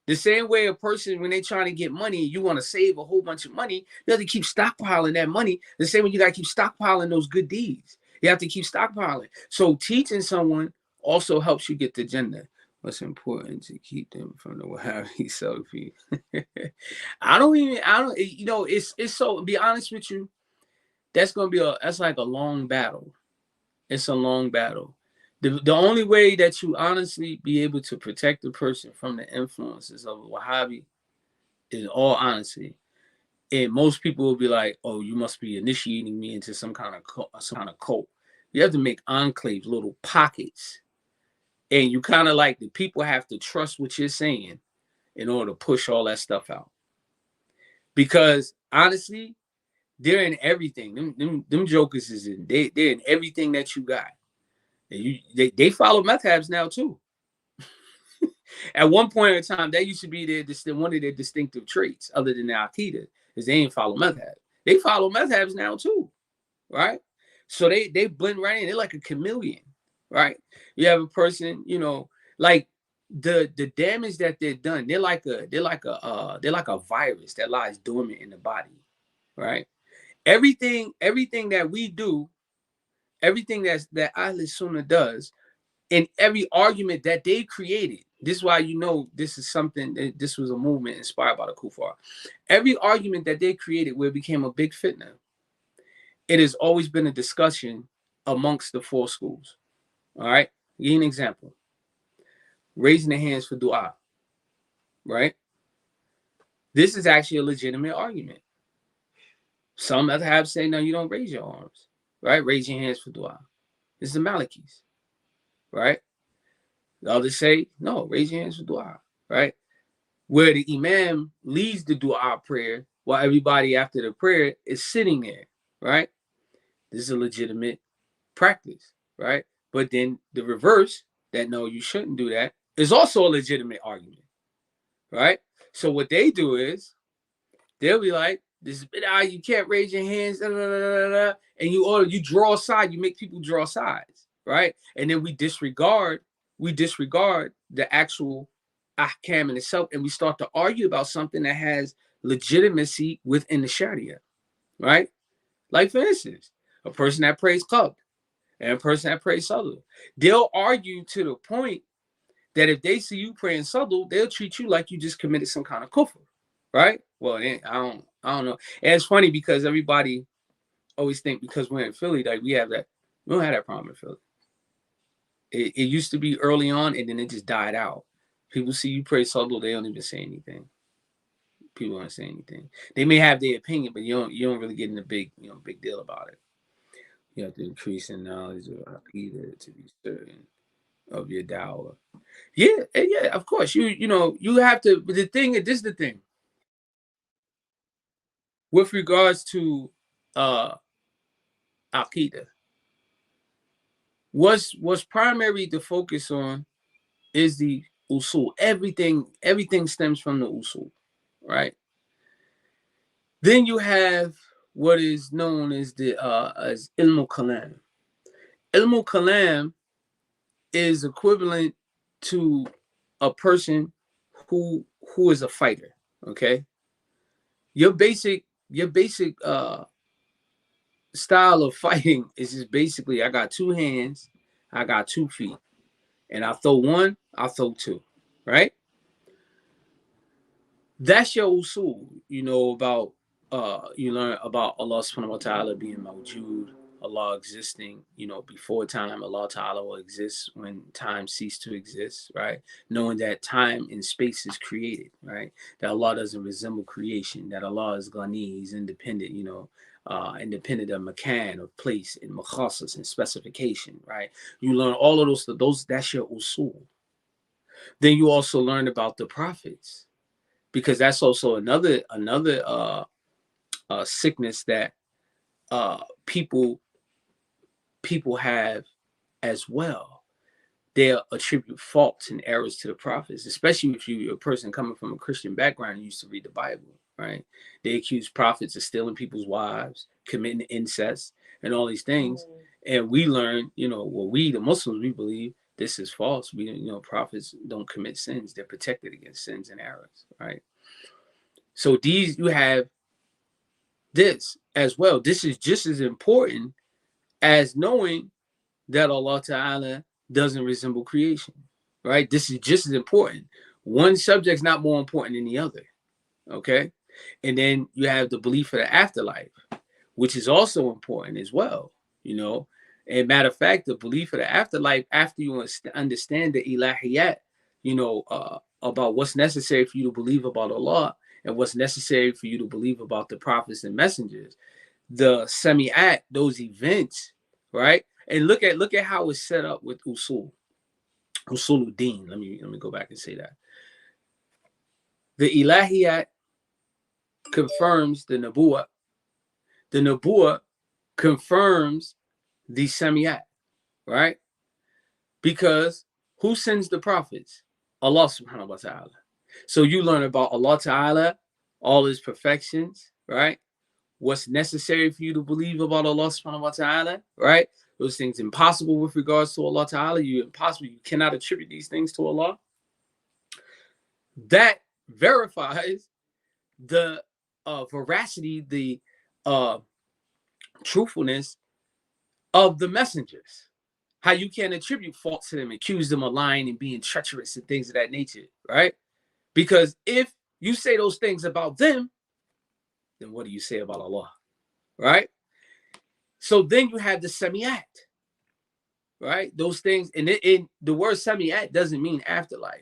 Speaker 1: The same way a person, when they're trying to get money, you want to save a whole bunch of money, you have to keep stockpiling that money. The same way you got to keep stockpiling those good deeds. You have to keep stockpiling. So teaching someone also helps you get the Jannah. What's important to keep them from the Wahhabi Salafi? It's so, to be honest with you, that's like a long battle. It's a long battle. The only way that you honestly be able to protect the person from the influences of Wahhabi, in all honesty, and most people will be like, "Oh, you must be initiating me into some kind of cult." You have to make enclaves, little pockets, and you kind of like the people have to trust what you're saying in order to push all that stuff out. Because honestly, they're in everything. Them jokers they're in everything that you got. And they follow madhabs now too. At one point in time, that used to be one of their distinctive traits, other than their aqidah, is they ain't follow madhab. They follow madhabs now too, right? So they blend right in. They're like a chameleon, right? You have a person, like the damage that they're done. They're like a virus that lies dormant in the body, right? Everything that we do, everything that Ahl Sunnah does, in every argument that they created. This is why this is something. This was a movement inspired by the Kufar. Every argument that they created, where it became a big fitna, it has always been a discussion amongst the four schools. All right, give you an example. Raising the hands for du'a, right? This is actually a legitimate argument. Some other have say, no, you don't raise your arms, right? Raise your hands for du'a. This is the Malikis, right? The others say, no, raise your hands for dua, right? Where the Imam leads the dua prayer while everybody after the prayer is sitting there, right? This is a legitimate practice, right? But then the reverse, that no, you shouldn't do that, is also a legitimate argument, right? So what they do is, they'll be like, this is bid'ah, you can't raise your hands, da, da, da, da, and you draw aside, you make people draw sides, right? And then we disregard the actual ahkam in itself, and we start to argue about something that has legitimacy within the Sharia, right? Like, for instance, a person that prays qab and a person that prays sadl, they'll argue to the point that if they see you praying sadl, they'll treat you like you just committed some kind of kufr, right? Well, I don't know. And it's funny because everybody always think because we're in Philly, like we don't have that problem in Philly. It used to be early on, and then it just died out. People see you pray sadl, they don't even say anything. People don't say anything. They may have their opinion, but you don't really get in a big deal about it. You have to increase in knowledge of aqidah to be certain of your dawah. Yeah, of course. You have to. But this is the thing. With regards to aqidah, what's primary to focus on is the usul. Everything stems from the usul, right? Then you have what is known as as ilmul kalam. Ilmul kalam is equivalent to a person who is a fighter. Okay, your basic style of fighting is just basically, I got two hands, I got 2 feet, and I throw one, I throw two, right? That's your usul. You learn about Allah subhanahu wa ta'ala being mawjood, Allah existing, before time. Allah ta'ala will exist when time ceased to exist, right? Knowing that time and space is created, right? That Allah doesn't resemble creation, that Allah is ghani, he's independent, independent of makan, of place, and makhassas and specification, right? You learn all of those, that's your usul. Then you also learn about the prophets, because that's also another sickness that people have as well. They'll attribute faults and errors to the prophets, especially if you're a person coming from a Christian background and used to read the Bible, right? They accuse prophets of stealing people's wives, committing incest, and all these things. And we learn, we, the Muslims, we believe this is false. Prophets don't commit sins. They're protected against sins and errors, right? So you have this as well. This is just as important as knowing that Allah Ta'ala doesn't resemble creation, right? This is just as important. One subject's not more important than the other, okay? And then you have the belief of the afterlife, which is also important as well, And matter of fact, the belief of the afterlife, after you understand the ilahiyat, about what's necessary for you to believe about Allah and what's necessary for you to believe about the prophets and messengers, the sami'at, those events, right? And look at how it's set up with usuluddin. Let me go back and say that. The ilahiyat confirms the nabuwah. The nabuwah confirms the sami'at, right? Because who sends the prophets? Allah subhanahu wa ta'ala. So you learn about Allah ta'ala, all his perfections, right? What's necessary for you to believe about Allah subhanahu wa ta'ala, right? Those things impossible with regards to Allah ta'ala. You cannot attribute these things to Allah. That verifies the veracity, the truthfulness of the messengers. How you can't attribute fault to them, accuse them of lying and being treacherous and things of that nature, right? Because if you say those things about them, then what do you say about Allah, right? So then you have the sami'at, right? Those things, and the word sami'at doesn't mean afterlife.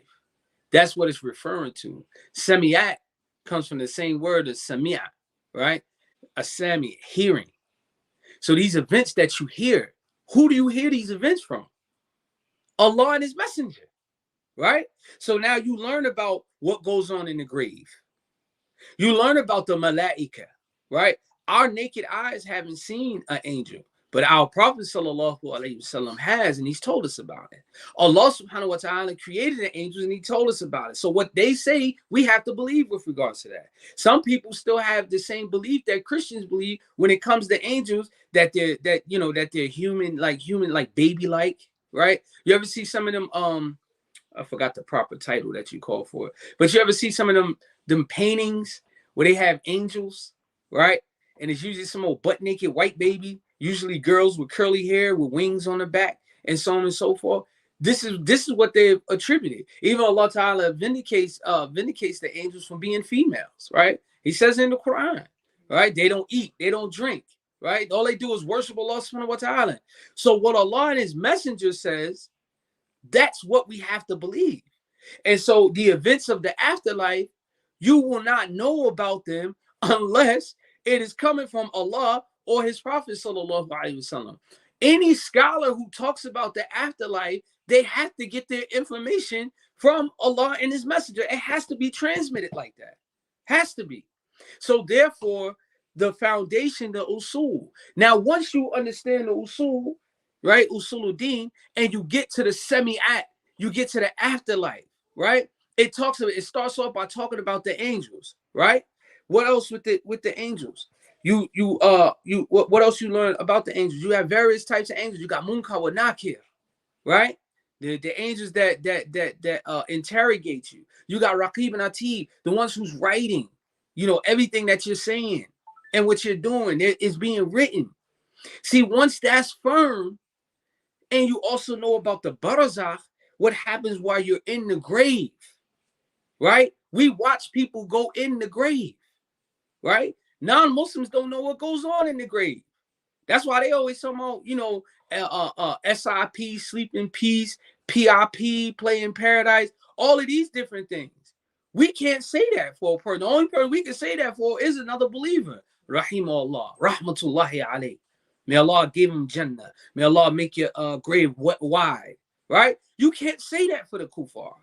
Speaker 1: That's what it's referring to. Sami'at comes from the same word as sami'a, right? A sami, hearing. So these events that you hear, who do you hear these events from? Allah and his messenger, right? So now you learn about what goes on in the grave. You learn about the malaika, right? Our naked eyes haven't seen an angel, but our Prophet sallallahu alaihi wasallam has, and he's told us about it. Allah subhanahu wa ta'ala created the angels and he told us about it. So what they say, we have to believe with regards to that. Some people still have the same belief that Christians believe when it comes to angels, that they're human, like baby-like, right? You ever see some of them, I forgot the proper title that you call for it, but you ever see some of them paintings where they have angels, right? And it's usually some old butt naked white baby, usually girls with curly hair with wings on the back, and so on and so forth. This is what they've attributed. Even Allah Ta'ala vindicates the angels from being females, right? He says in the Quran, right? They don't eat, they don't drink, right? All they do is worship Allah subhanahu wa ta'ala. So what Allah and his messenger says, that's what we have to believe. And so the events of the afterlife, you will not know about them unless it is coming from Allah or his Prophet sallallahu alaihi wasallam. Any scholar who talks about the afterlife, they have to get their information from Allah and his messenger. It has to be transmitted like that. Has to be. So therefore, the foundation, the usul. Now, once you understand the usul, right, usuluddin, and you get to the semi'at, you get to the afterlife, right? It starts off by talking about the angels, right? What else with the angels? What else you learn about the angels? You have various types of angels. You got munkar wa nakir, right? The angels that interrogate you. You got raqib and atid, the ones who's writing, everything that you're saying and what you're doing. It is being written. See, once that's firm, and you also know about the barzakh, what happens while you're in the grave, right? We watch people go in the grave, right? Non-Muslims don't know what goes on in the grave. That's why they always talk about, SIP, sleep in peace, PIP, play in paradise, all of these different things. We can't say that for a person. The only person we can say that for is another believer. Rahimahullah, rahmatullahi alayh. May Allah give him Jannah. May Allah make your grave wide, right? You can't say that for the kuffar,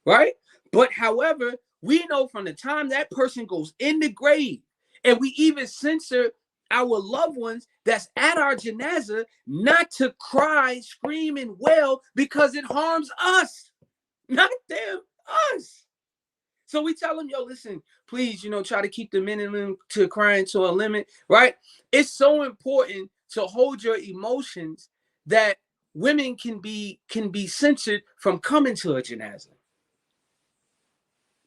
Speaker 1: right? But however, we know from the time that person goes in the grave, and we even censor our loved ones that's at our janazah not to cry, scream, and wail because it harms us, not them, us. So we tell them, yo, listen, please, try to keep the minimum to crying to a limit, right? It's so important to hold your emotions that women can be censored from coming to a janazah,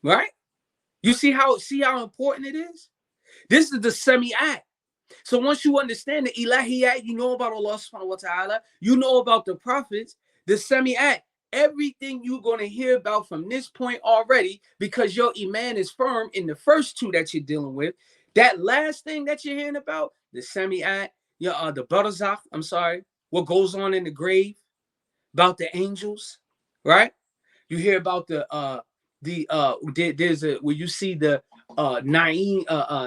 Speaker 1: right? You see how important it is? This is the semi'at. So once you understand the ilahiyat, you know about Allah subhanahu wa ta'ala, you know about the prophets, the semi'at, everything you're going to hear about from this point already, because your iman is firm in the first two that you're dealing with. That last thing that you're hearing about, the semi'at, the barzakh, what goes on in the grave, about the angels, right? You hear about there's where you see the na'im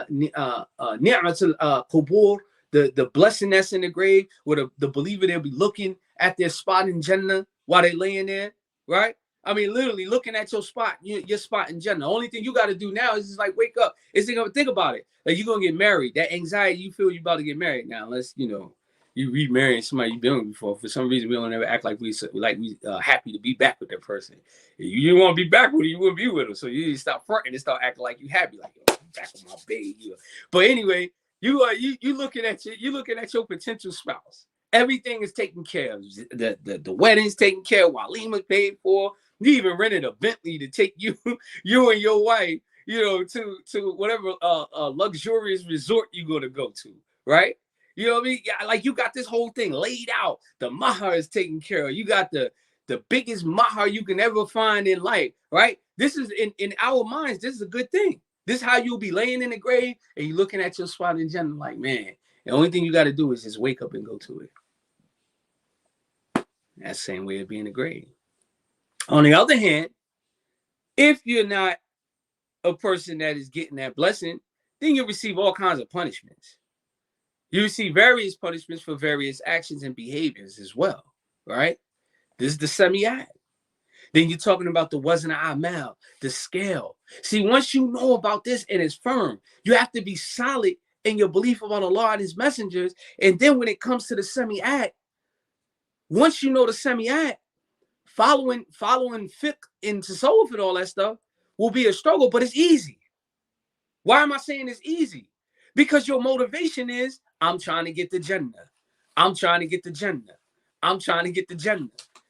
Speaker 1: ni'matul qubur, the blessing that's in the grave, where the believer, they'll be looking at their spot in Jannah while they're laying there, right? I mean, literally looking at your spot in Jannah. The only thing you got to do now is just like wake up. Think about it. Like, you're gonna get married. That anxiety you feel, you're about to get married now. Let's you remarrying somebody you've been with before. For some reason, we don't ever act like we happy to be back with that person. If you want to be back with her, you wouldn't be with her. So you need to stop fronting and start acting like you happy, like yo, I'm back with my baby. But anyway, you looking at your potential spouse. Everything is taken care of. The wedding's taken care of. Walima paid for. You even rented a Bentley to take you and your wife, to whatever luxurious resort you're gonna go to, right? You know what I mean? Yeah, like you got this whole thing laid out. The mahar is taken care of. You got the biggest mahar you can ever find in life, right? This is in our minds. This is a good thing. This is how you'll be laying in the grave and you're looking at your spot in Jannah like, man, the only thing you got to do is just wake up and go to it. That's the same way of being in the grave. On the other hand, if you're not a person that is getting that blessing, then you receive all kinds of punishments. You receive various punishments for various actions and behaviors as well, right? This is the semi'at. Then you're talking about the wazn al-amal, the scale. See, once you know about this and it's firm, you have to be solid in your belief about Allah and His messengers. And then when it comes to the semi'at, once you know the semi'at, following fiqh and tasawwuf and all that stuff will be a struggle, but it's easy. Why am I saying it's easy? Because your motivation is, I'm trying to get the Jannah. I'm trying to get the Jannah. I'm trying to get the Jannah.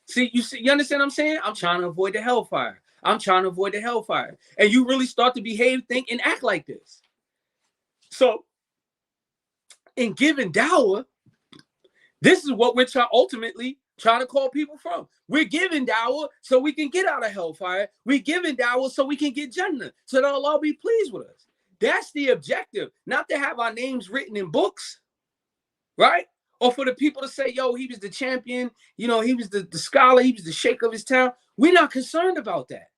Speaker 1: See, you understand what I'm saying? I'm trying to avoid the hellfire. I'm trying to avoid the hellfire. And you really start to behave, think, and act like this. So, in giving dawah, this is what we're ultimately trying to call people from. We're giving dawah so we can get out of hellfire. We're giving dawah so we can get Jannah, so that Allah be pleased with us. That's the objective, not to have our names written in books, right? Or for the people to say, yo, he was the champion, he was the scholar, he was the sheikh of his town. We're not concerned about that.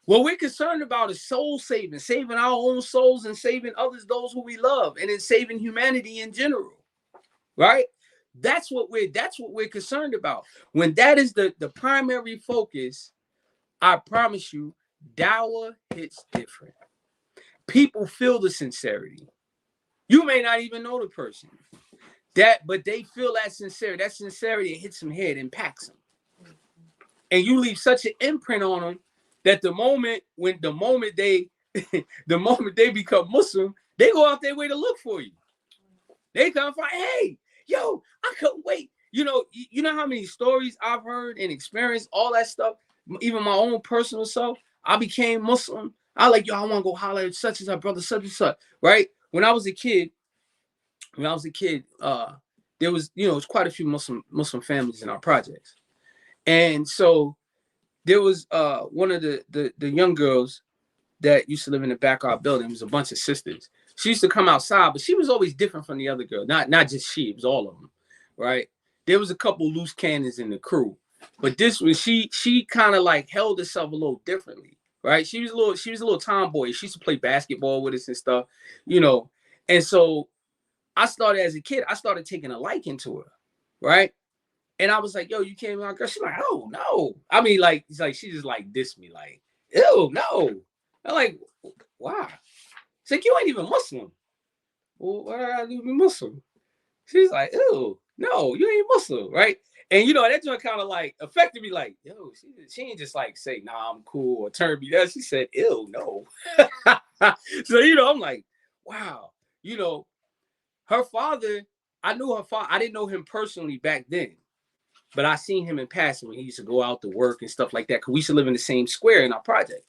Speaker 1: What we're concerned about is soul saving our own souls and saving others, those who we love, and then saving humanity in general, right? That's what we're concerned about. When that is the primary focus, I promise you, dawah hits different. People feel the sincerity. You may not even know the person, but they feel that sincerity. That sincerity hits them head, impacts them, and you leave such an imprint on them that the moment they become Muslim, they go out their way to look for you. They come find, hey, yo, I couldn't wait. You know how many stories I've heard and experienced, all that stuff, even my own personal self. I became Muslim. I like, yo, I want to go holler at such and such, brother, such and such, right? When I was a kid, there was, it was quite a few Muslim families in our projects. And so there was one of the young girls that used to live in the back of our building. It was a bunch of sisters. She used to come outside, but she was always different from the other girl. Not just she, it was all of them, right? There was a couple loose cannons in the crew, but this was she kind of like held herself a little differently, right? She was a little tomboy. She used to play basketball with us and stuff, And so I started as a kid, I started taking a liking to her, right? And I was like, yo, you came out, girl. She's like, oh no. I mean, like, it's like she just like dissed me, like, ew, no. I'm like, why? She's like, you ain't even Muslim. Well, what do I gotta do to be Muslim? She's like, ew, no, you ain't Muslim, right? And that joint kind of like affected me, like, yo, she ain't just like say, nah, I'm cool or turn me down. She said, ew, no. So, I'm like, wow, her father, I knew her father. I didn't know him personally back then, but I seen him in passing when he used to go out to work and stuff like that. Cause we used to live in the same square in our project.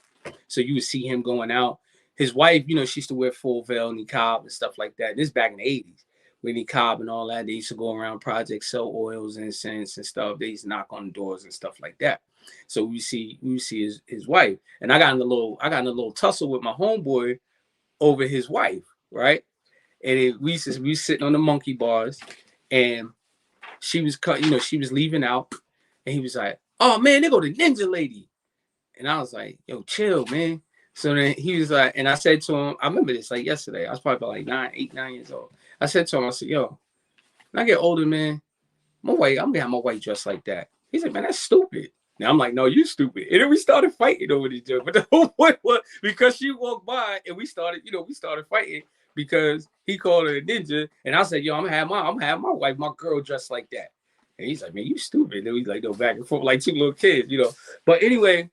Speaker 1: So you would see him going out. His wife, she used to wear full veil, niqab and stuff like that. This back in the 80s with niqab and all that. They used to go around projects, sell oils and incense and stuff. They used to knock on doors and stuff like that. So we see his wife. And I got in a little tussle with my homeboy over his wife, right? And we was sitting on the monkey bars, and she was she was leaving out, and he was like, "Oh man, they go to Ninja Lady," and I was like, "Yo, chill, man." So then he was like, and I said to him, I remember this like yesterday. I was probably about like 9 years old. I said to him, I said, "Yo, when I get older, man, I'm gonna have my white dress like that." He's like, "Man, that's stupid." Now I'm like, "No, you stupid." And then we started fighting over each other. But the whole point was because she walked by and we started fighting. because he called her a ninja. And I said, yo, I'm gonna have my wife, my girl dressed like that. And he's like, man, you stupid. And we like go back and forth like two little kids, you know. But anyway,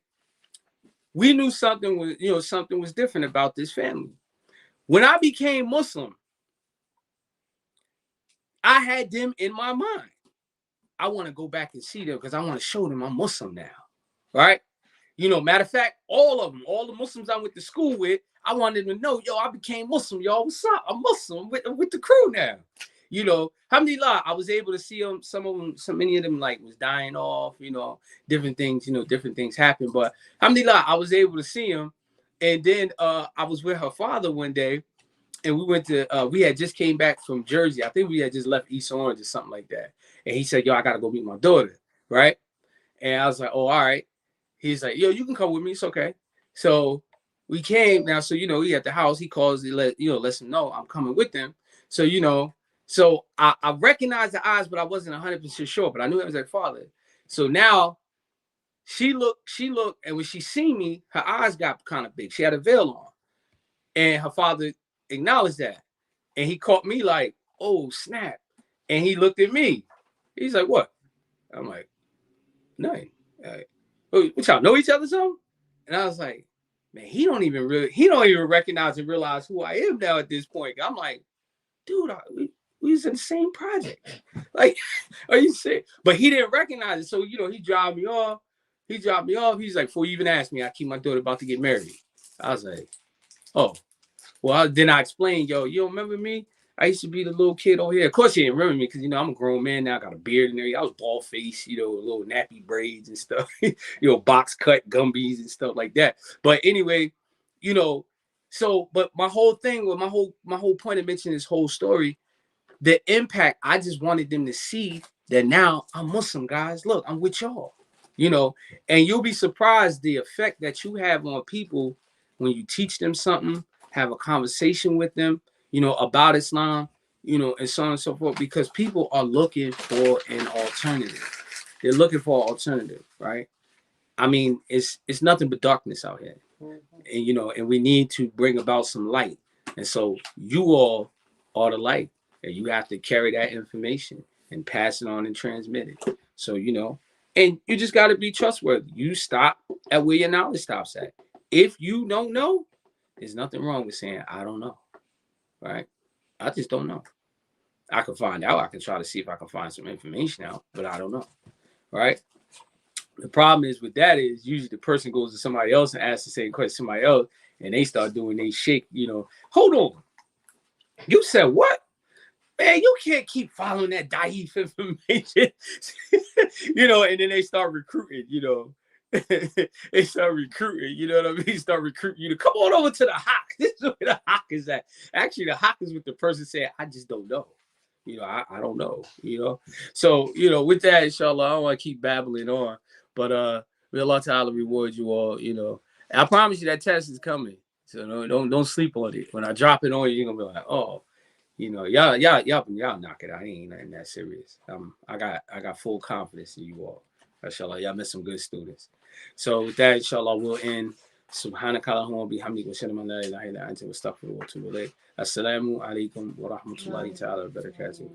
Speaker 1: we knew something was, you know, something was different about this family. When I became Muslim, I had them in my mind. I want to go back and see them because I want to show them I'm Muslim now. Right? You know, matter of fact, all of them, all the Muslims I went to school with, I wanted them to know, yo, I became Muslim, y'all. What's up? I'm Muslim with the crew now. You know, alhamdulillah, I was able to see them. Some of them, many of them like was dying off, you know, different things, you know, different things happen. But alhamdulillah, I was able to see him. And then I was with her father one day, and we went to, we had just came back from Jersey. I think we had just left East Orange or something like that. And he said, yo, I got to go meet my daughter. Right. And I was like, oh, all right. He's like, yo, you can come with me. It's okay. So we came now. So, you know, he at the house, he calls, he lets him know I'm coming with them. So, you know, so I recognized the eyes, but I wasn't 100% sure, but I knew it was her father. So now she looked, and when she seen me, her eyes got kind of big. She had a veil on, and her father acknowledged that. And he caught me like, oh, snap. And he looked at me. He's like, what? I'm like, nothing. What, y'all know each other something? And I was like, man, he don't even recognize and realize who I am now at this point. I'm like, dude, we was in the same project. Like, are you sick? But he didn't recognize it. So, you know, he dropped me off. He's like, before you even ask me, I keep my daughter about to get married. I was like, oh. Well, then I explained, yo, you don't remember me? I used to be the little kid over here. Of course, he didn't remember me because, you know, I'm a grown man now. I got a beard and everything. I was bald face, you know, little nappy braids and stuff, you know, box cut Gumbies and stuff like that. But anyway, you know, so, but my whole thing with my whole point of mentioning this whole story, the impact, I just wanted them to see that now I'm Muslim, guys. Look, I'm with y'all, you know, and you'll be surprised the effect that you have on people when you teach them something, have a conversation with them, you know, about Islam, you know, and so on and so forth, because people are looking for an alternative. They're looking for an alternative, right? I mean, it's nothing but darkness out here. And, you know, and we need to bring about some light. And so you all are the light, and you have to carry that information and pass it on and transmit it. So, you know, and you just got to be trustworthy. You stop at where your knowledge stops at. If you don't know, there's nothing wrong with saying, I don't know, right? I just don't know. I can find out. I can try to see if I can find some information out, but I don't know, right? The problem is with that is usually the person goes to somebody else and asks the same question to somebody else, and they start doing they shake, you know, hold on. You said what? Man, you can't keep following that Daif information, you know, and then they start recruiting, you know. They start recruiting, you know what I mean? Start recruiting you to come on over to the Hawk. This is where the Hawk is at. Actually, the Hawk is with the person saying, I just don't know. You know, I don't know, you know. So, you know, with that, inshallah, I don't want to keep babbling on. But may Allah Ta'ala reward you all, you know. And I promise you that test is coming. So don't sleep on it. When I drop it on you, you're gonna be like, oh, you know, y'all knock it out. I ain't nothing that serious. I got full confidence in you all. Inshallah, y'all met some good students. So with that, inshallah, we'll end. Subhanaka Allahumma bihamdika wa ashhadu an la ilaha illa anta astaghfiruka wa atubu ilayk. Assalamu alaikum wa rahmatullahi ta'ala wa barakatuh.